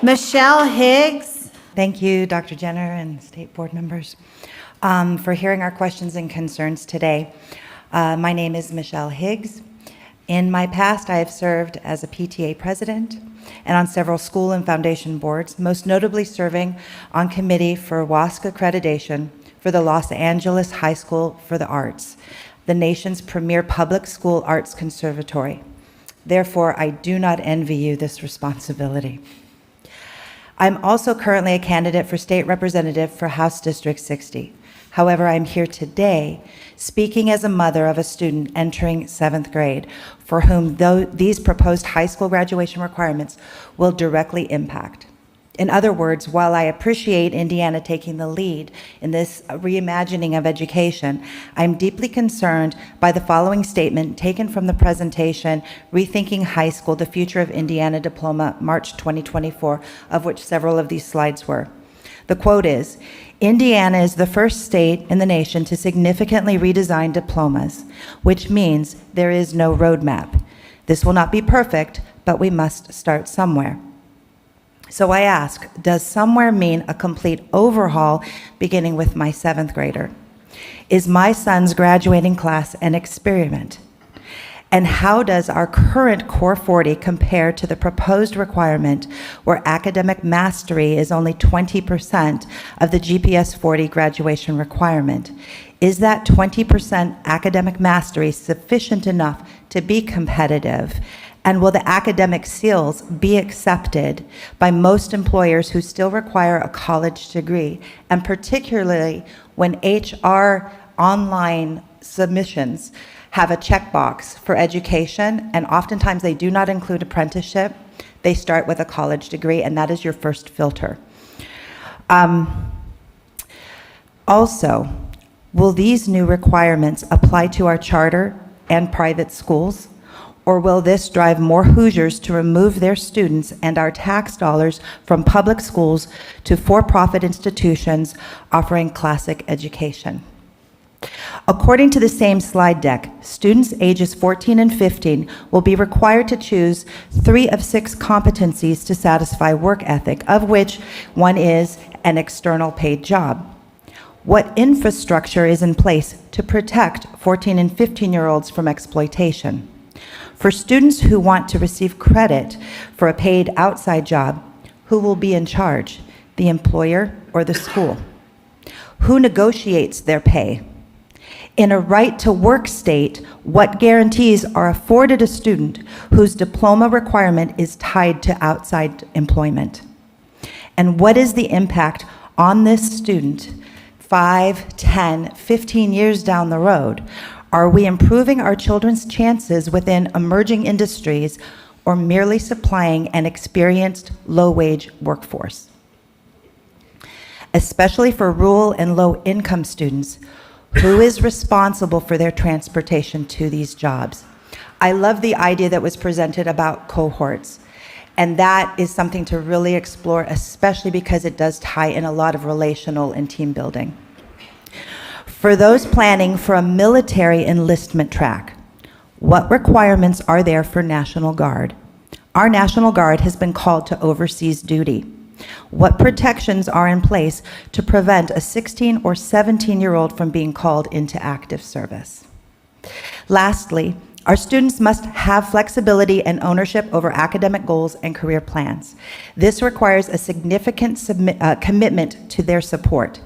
Michelle Higgs. Thank you, Dr. Jenner and state board members, for hearing our questions and concerns today. My name is Michelle Higgs. In my past, I have served as a PTA president and on several school and foundation boards, most notably serving on committee for WASC accreditation for the Los Angeles High School for the Arts, the nation's premier public school arts conservatory. Therefore, I do not envy you this responsibility. I'm also currently a candidate for state representative for House District 60. However, I'm here today speaking as a mother of a student entering 7th grade for whom these proposed high school graduation requirements will directly impact. In other words, while I appreciate Indiana taking the lead in this reimagining of education, I'm deeply concerned by the following statement taken from the presentation, Rethinking High School, the Future of Indiana Diploma, March 2024, of which several of these slides were. The quote is, Indiana is the first state in the nation to significantly redesign diplomas, which means there is no roadmap. This will not be perfect, but we must start somewhere. So I ask, does somewhere mean a complete overhaul beginning with my 7th grader? Is my son's graduating class an experiment? And how does our current Core 40 compare to the proposed requirement where academic mastery is only 20% of the GPS 40 graduation requirement? Is that 20% academic mastery sufficient enough to be competitive? And will the academic seals be accepted by most employers who still require a college degree? And particularly when HR online submissions have a checkbox for education, and oftentimes they do not include apprenticeship. They start with a college degree, and that is your first filter. Also, will these new requirements apply to our charter and private schools? Or will this drive more Hoosiers to remove their students and our tax dollars from public schools to for-profit institutions offering classic education? According to the same slide deck, students ages 14 and 15 will be required to choose 3 of 6 competencies to satisfy work ethic, of which one is an external paid job. What infrastructure is in place to protect 14 and 15-year-olds from exploitation? For students who want to receive credit for a paid outside job, who will be in charge, the employer or the school? Who negotiates their pay? In a right-to-work state, what guarantees are afforded a student whose diploma requirement is tied to outside employment? And what is the impact on this student 5, 10, 15 years down the road? Are we improving our children's chances within emerging industries or merely supplying an experienced low-wage workforce? Especially for rural and low-income students, who is responsible for their transportation to these jobs? I love the idea that was presented about cohorts, and that is something to really explore, especially because it does tie in a lot of relational and team building. For those planning for a military enlistment track, what requirements are there for National Guard? Our National Guard has been called to overseas duty. What protections are in place to prevent a 16 or 17-year-old from being called into active service? Lastly, our students must have flexibility and ownership over academic goals and career plans. This requires a significant commitment to their support.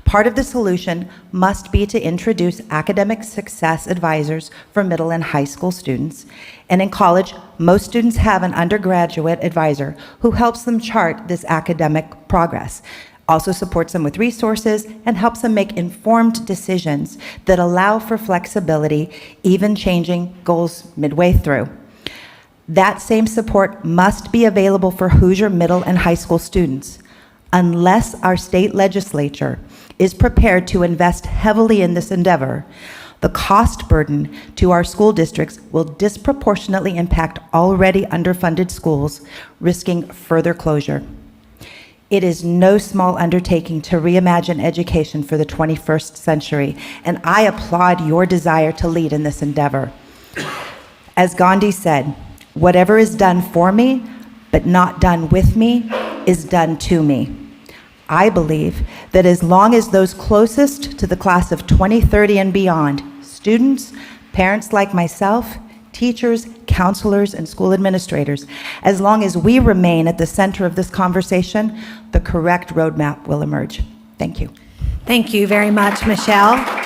Part of the solution must be to introduce academic success advisors for middle and high school students. And in college, most students have an undergraduate advisor who helps them chart this academic progress, also supports them with resources, and helps them make informed decisions that allow for flexibility, even changing goals midway through. That same support must be available for Hoosier middle and high school students. Unless our state legislature is prepared to invest heavily in this endeavor, the cost burden to our school districts will disproportionately impact already underfunded schools, risking further closure. It is no small undertaking to reimagine education for the 21st century, and I applaud your desire to lead in this endeavor. As Gandhi said, whatever is done for me, but not done with me, is done to me. I believe that as long as those closest to the class of 2030 and beyond, students, parents like myself, teachers, counselors, and school administrators, as long as we remain at the center of this conversation, the correct roadmap will emerge. Thank you. Thank you very much, Michelle.